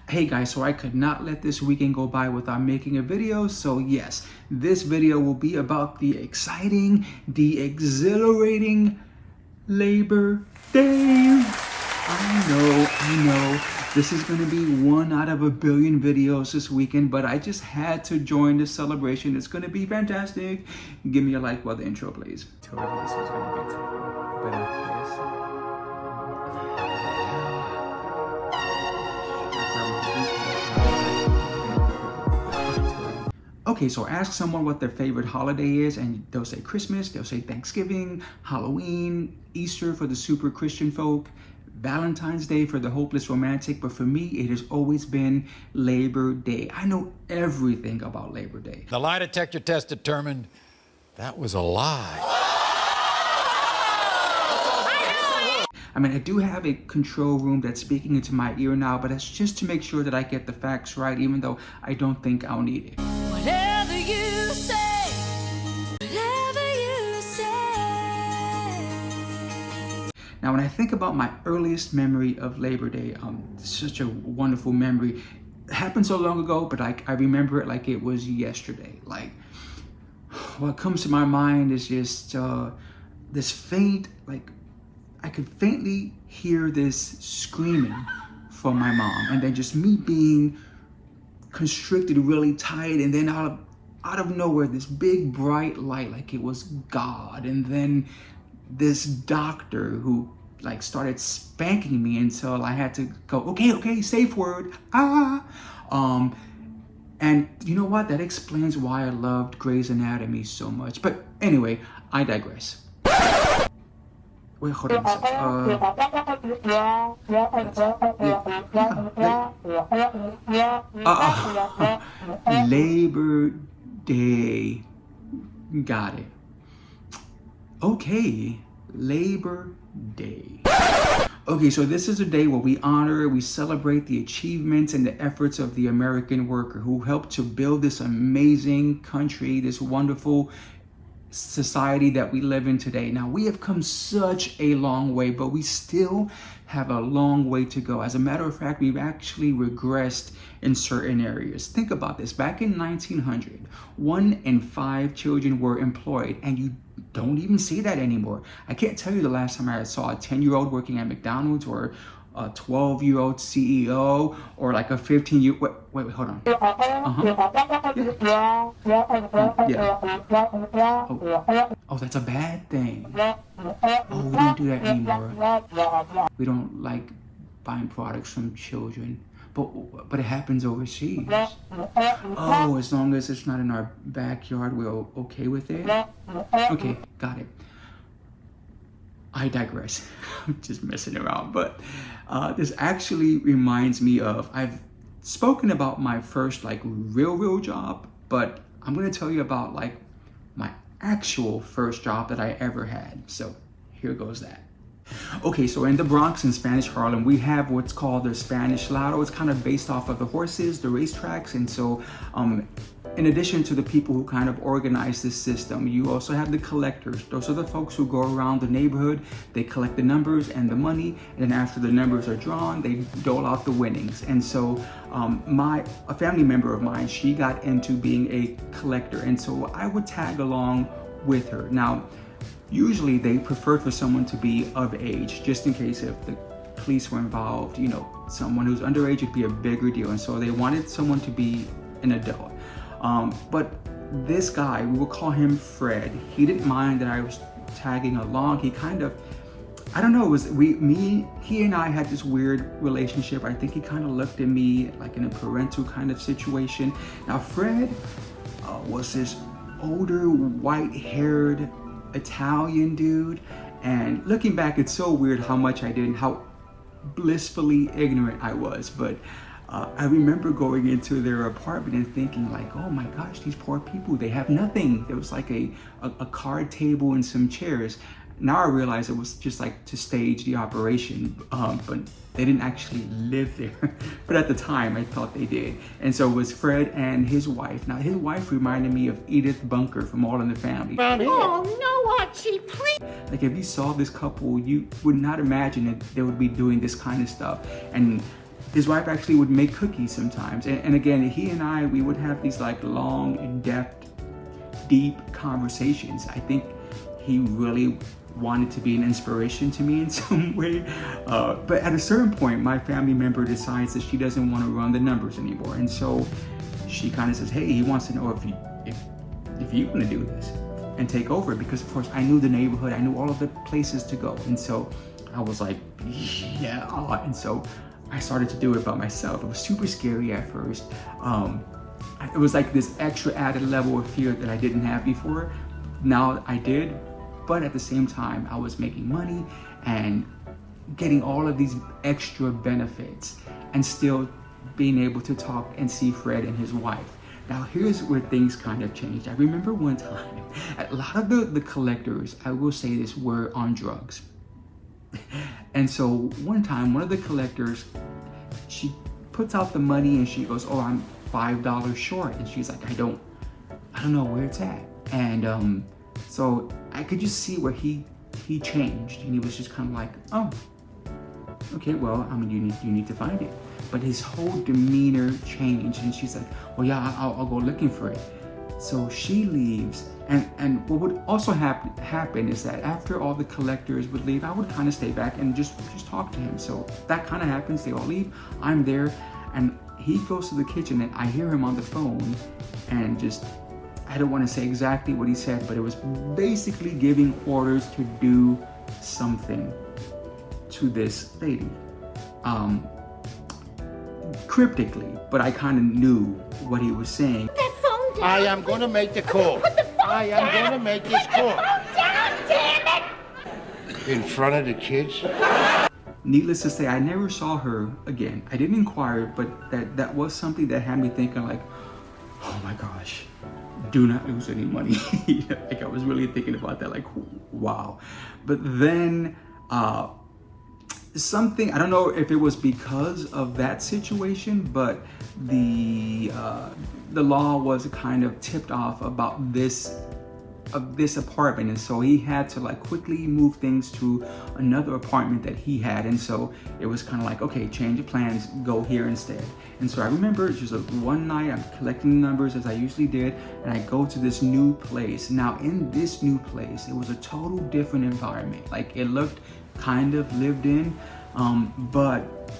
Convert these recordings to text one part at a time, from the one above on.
Hey guys, so I could not let this weekend go by without making a video. So yes, this video will be about the exciting, the exhilarating Labor Day. I know. This is gonna be 1 out of a billion videos this weekend, but I just had to join the celebration. It's gonna be fantastic. Give me a like while the intro plays. Told you this was gonna be tough, but okay, so ask someone what their favorite holiday is, and they'll say Christmas, they'll say Thanksgiving, Halloween, Easter for the super Christian folk, Valentine's Day for the hopeless romantic, but for me, it has always been Labor Day. I know everything about Labor Day. The lie detector test determined that was a lie. I mean, I do have a control room that's speaking into my ear now, but that's just to make sure that I get the facts right, even though I don't think I'll need it. Whatever you say, whatever you say. Now, when I think about my earliest memory of Labor Day, it's such a wonderful memory. It happened so long ago, but I remember it like it was yesterday. Like, what comes to my mind is just this faint, like, I could faintly hear this screaming from my mom, and then just me being constricted really tight, and then out of nowhere, this big bright light, like it was God, and then this doctor who like started spanking me until I had to go, okay, safe word, and you know what? That explains why I loved Grey's Anatomy so much. But anyway, I digress. Wait, hold on a second. Labor Day. Got it. Okay, Labor Day. Okay, so this is a day where we honor, we celebrate the achievements and the efforts of the American worker who helped to build this amazing country, this wonderful society that we live in today. Now, we have come such a long way, but we still have a long way to go. As a matter of fact, we've actually regressed in certain areas. Think about this. Back in 1900, 1 in 5 children were employed, and you don't even see that anymore. I can't tell you the last time I saw a 10-year-old working at McDonald's, or a 12-year-old CEO, or like a 15-year. Wait, hold on. Oh, that's a bad thing. Oh, we don't do that anymore. We don't like buying products from children, but it happens overseas. Oh, as long as it's not in our backyard, we're okay with it. Okay, got it. I digress. I'm just messing around, but this actually reminds me of, I've spoken about my first like real job, but I'm gonna tell you about like my actual first job that I ever had. So here goes that. Okay, so in the Bronx in Spanish Harlem, we have what's called the Spanish Lotto. It's kind of based off of the horses, the racetracks, and so in addition to the people who kind of organize this system, you also have the collectors. Those are the folks who go around the neighborhood, they collect the numbers and the money, and then after the numbers are drawn, they dole out the winnings. And so a family member of mine, she got into being a collector, and so I would tag along with her. Now, usually they preferred for someone to be of age, just in case if the police were involved, you know, someone who's underage would be a bigger deal. And so they wanted someone to be an adult. But this guy, we will call him Fred, he didn't mind that I was tagging along. He kind of, I don't know, it was he and I had this weird relationship. I think he kind of looked at me like in a parental kind of situation. Now, Fred was this older, white-haired Italian dude, and looking back, it's so weird how much I did and how blissfully ignorant I was. But I remember going into their apartment and thinking like, oh my gosh, these poor people, they have nothing. There was like a card table and some chairs. Now I realize it was just like to stage the operation, but they didn't actually live there. But at the time, I thought they did. And so it was Fred and his wife. Now, his wife reminded me of Edith Bunker from All in the Family. Oh no, Archie, please. Like, if you saw this couple, you would not imagine that they would be doing this kind of stuff. And his wife actually would make cookies sometimes. And again, he and I, we would have these like long, in-depth, deep conversations. I think he really wanted to be an inspiration to me in some way. But at a certain point, my family member decides that she doesn't want to run the numbers anymore. And so she kind of says, hey, he wants to know if you're going to do this and take over, because of course I knew the neighborhood, I knew all of the places to go. And so I was like, yeah. And so I started to do it by myself. It was super scary at first. It was like this extra added level of fear that I didn't have before. Now I did, but at the same time, I was making money and getting all of these extra benefits and still being able to talk and see Fred and his wife. Now here's where things kind of changed. I remember one time, a lot of the collectors, I will say this, were on drugs. And so one time, one of the collectors, she puts out the money and she goes, oh, I'm $5 short. And she's like, I don't know where it's at. And so I could just see where he changed, and he was just kind of like, oh, okay, well, I mean, you need to find it. But his whole demeanor changed, and she's like, well, yeah, I'll go looking for it. So she leaves, and what would also happen is that after all the collectors would leave, I would kind of stay back and just talk to him. So that kind of happens. They all leave. I'm there, and he goes to the kitchen, and I hear him on the phone, and just, I don't want to say exactly what he said, but it was basically giving orders to do something to this lady. Cryptically, but I kind of knew what he was saying. That phone down. I am going to make the call. I am going to make this call. Damn it! In front of the kids? Needless to say, I never saw her again. I didn't inquire, but that was something that had me thinking like, oh my gosh, do not lose any money. Like I was really thinking about that, like, wow. But then something, I don't know if it was because of that situation, but the law was kind of tipped off about this apartment, and so he had to like quickly move things to another apartment that he had. And so it was kind of like, okay, change of plans, go here instead. And so I remember just one night I'm collecting numbers as I usually did, and I go to this new place. Now in this new place, it was a total different environment. Like it looked kind of lived in, but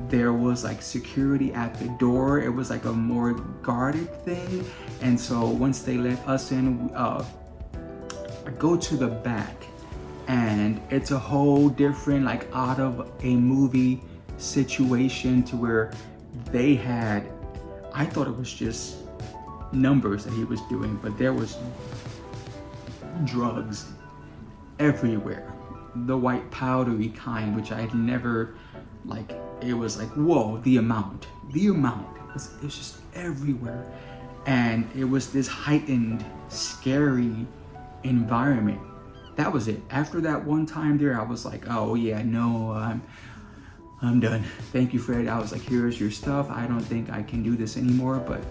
there was like security at the door. It was like a more guarded thing. And so once they let us in, I go to the back, and it's a whole different, like out of a movie situation, to where they had, I thought it was just numbers that he was doing, but there was drugs everywhere. The white powdery kind, which I had never, like, it was like, whoa, the amount, it was just everywhere. And it was this heightened, scary environment. That was it. After that one time there, I was like, oh yeah, no, I'm done. Thank you, Fred. I was like, here's your stuff. I don't think I can do this anymore, but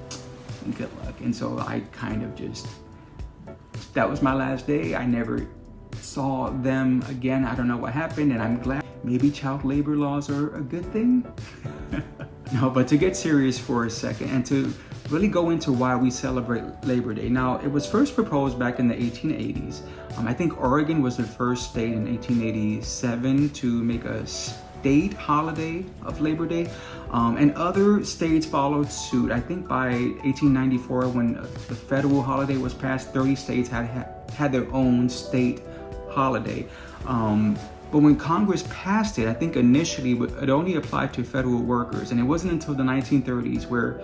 good luck. And so I kind of just, that was my last day. I never saw them again. I don't know what happened, and I'm glad. Maybe child labor laws are a good thing. No, but to get serious for a second and to really go into why we celebrate Labor Day. Now, it was first proposed back in the 1880s. I think Oregon was the first state in 1887 to make a state holiday of Labor Day, and other states followed suit. I think by 1894, when the federal holiday was passed, 30 states had their own state holiday. But when Congress passed it, I think initially it only applied to federal workers, and it wasn't until the 1930s where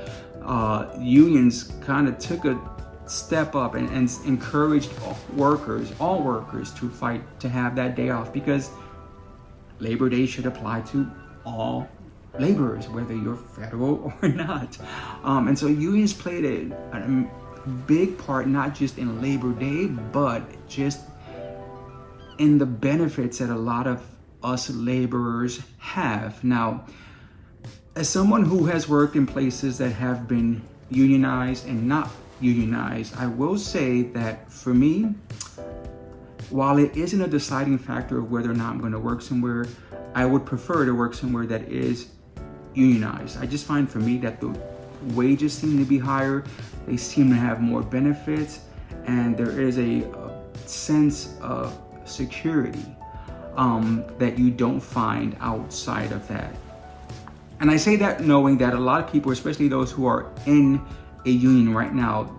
unions kind of took a step up and encouraged all workers to fight to have that day off, because Labor Day should apply to all laborers, whether you're federal or not. And so unions played a big part, not just in Labor Day, but just in the benefits that a lot of us laborers have. Now, as someone who has worked in places that have been unionized and not unionized, I will say that for me, while it isn't a deciding factor of whether or not I'm going to work somewhere, I would prefer to work somewhere that is unionized. I just find for me that the wages seem to be higher, they seem to have more benefits, and there is a sense of security that you don't find outside of that. And I say that knowing that a lot of people, especially those who are in a union right now,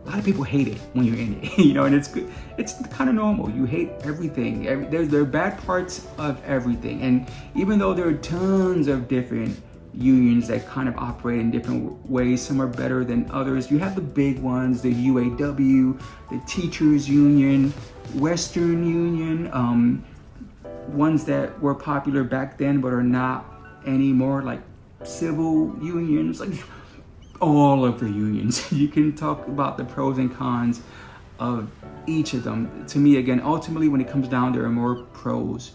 a lot of people hate it when you're in it, you know, and it's good. It's kind of normal. You hate everything. There are bad parts of everything. And even though there are tons of different unions that kind of operate in different ways, some are better than others. You have the big ones, the UAW, the teachers union, Western Union, ones that were popular back then but are not anymore, like civil unions, like all of the unions. You can talk about the pros and cons of each of them. To me, again, ultimately, when it comes down, there are more pros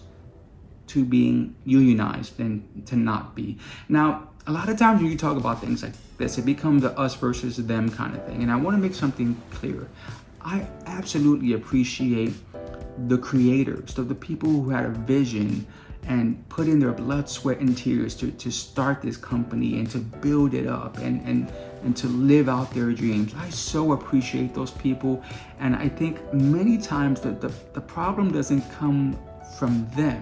to being unionized than to not be. Now, a lot of times when you talk about things like this, it becomes the us versus them kind of thing. And I want to make something clear. I absolutely appreciate the creators, the people who had a vision and put in their blood, sweat, and tears to start this company and to build it up and to live out their dreams. I so appreciate those people. And I think many times that the problem doesn't come from them.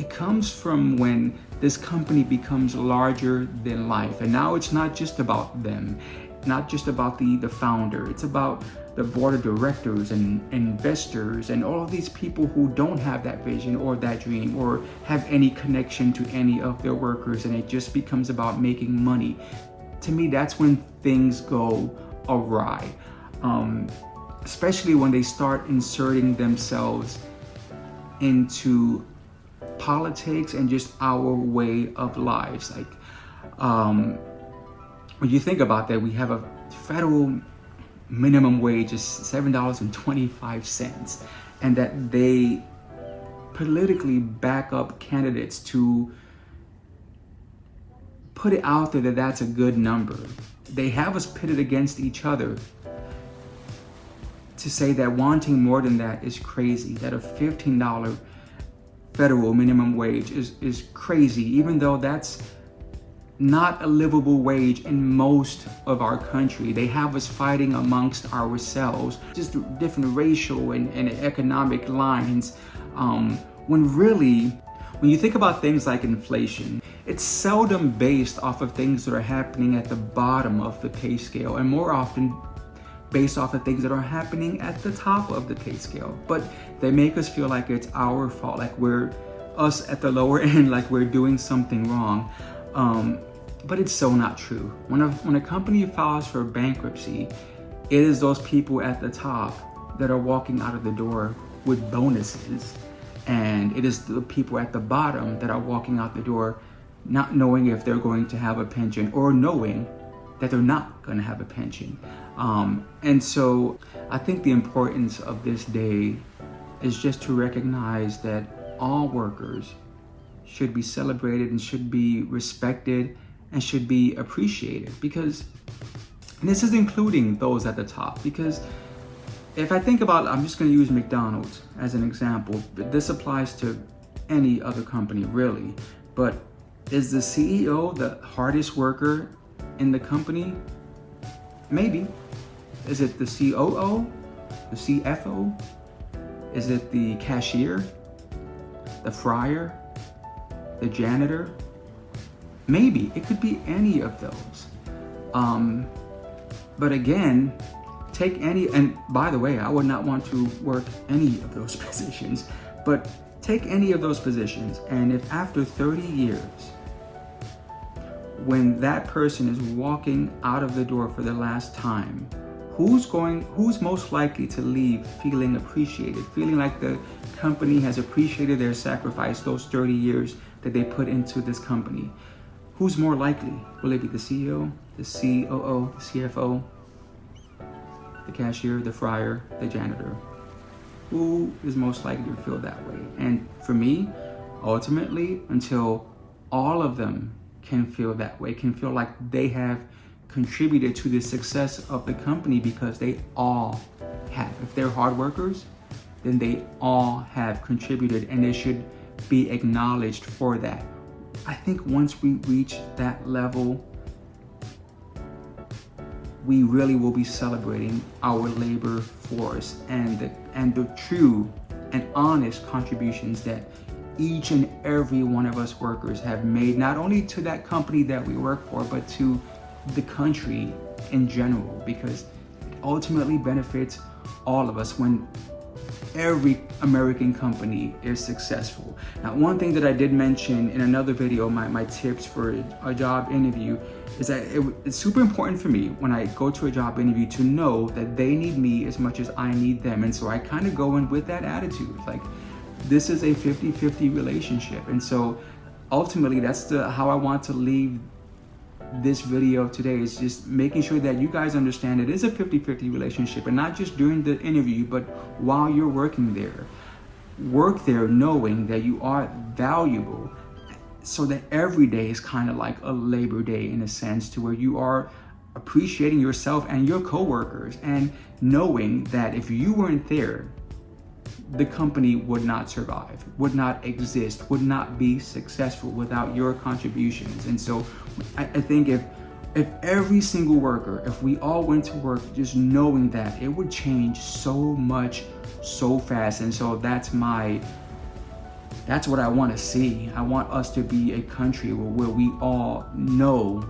It comes from when this company becomes larger than life. And now it's not just about them, not just about the founder. It's about the board of directors and investors and all of these people who don't have that vision or that dream or have any connection to any of their workers, and it just becomes about making money. To me, that's when things go awry, especially when they start inserting themselves into politics and just our way of lives. Like when you think about that, we have a federal minimum wage is $7.25, and that they politically back up candidates to put it out there that that's a good number. They have us pitted against each other to say that wanting more than that is crazy, that a $15 federal minimum wage is crazy, even though that's not a livable wage in most of our country. They have us fighting amongst ourselves, just different racial and economic lines, when really, when you think about things like inflation, it's seldom based off of things that are happening at the bottom of the pay scale, and more often based off of things that are happening at the top of the pay scale. But they make us feel like it's our fault, like we're us at the lower end, like we're doing something wrong. But it's so not true. When a company files for bankruptcy, it is those people at the top that are walking out of the door with bonuses. And it is the people at the bottom that are walking out the door not knowing if they're going to have a pension or knowing that they're not going to have a pension. And so I think the importance of this day is just to recognize that all workers should be celebrated and should be respected and should be appreciated, because this is including those at the top. Because if I think about, I'm just going to use McDonald's as an example, but this applies to any other company really, but is the CEO the hardest worker in the company? Maybe. Is it the COO, the CFO? Is it the cashier, the fryer, the janitor? Maybe. It could be any of those. But again, take any, and by the way, I would not want to work any of those positions, but take any of those positions, and if after 30 years, when that person is walking out of the door for the last time, who's most likely to leave feeling appreciated, feeling like the company has appreciated their sacrifice, those 30 years that they put into this company? Who's more likely? Will it be the CEO, the COO, the CFO, the cashier, the fryer, the janitor? Who is most likely to feel that way? And for me, ultimately, until all of them can feel that way, can feel like they have contributed to the success of the company, because they all have. If they're hard workers, then they all have contributed, and they should be acknowledged for that. I think once we reach that level, we really will be celebrating our labor force and the true and honest contributions that each and every one of us workers have made, not only to that company that we work for, but to the country in general, because it ultimately benefits all of us when every American company is successful. Now, one thing that I did mention in another video, my tips for a job interview, is that it's super important for me when I go to a job interview to know that they need me as much as I need them. And so I kind of go in with that attitude, like this is a 50-50 relationship. And so ultimately that's how I want to leave this video today, is just making sure that you guys understand it is a 50-50 relationship, and not just during the interview, but while you're working there. Work there knowing that you are valuable, so that every day is kind of like a Labor Day in a sense, to where you are appreciating yourself and your coworkers, and knowing that if you weren't there, the company would not survive, would not exist, would not be successful without your contributions. And so I think if every single worker, if we all went to work just knowing that, it would change so much so fast. And so that's what I want to see. I want us to be a country where we all know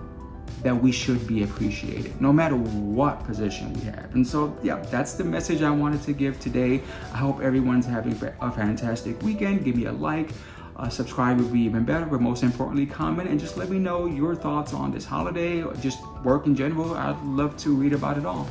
that we should be appreciated, no matter what position we have. And so, yeah, that's the message I wanted to give today. I hope everyone's having a fantastic weekend. Give me a like, subscribe would be even better, but most importantly, comment and just let me know your thoughts on this holiday or just work in general. I'd love to read about it all.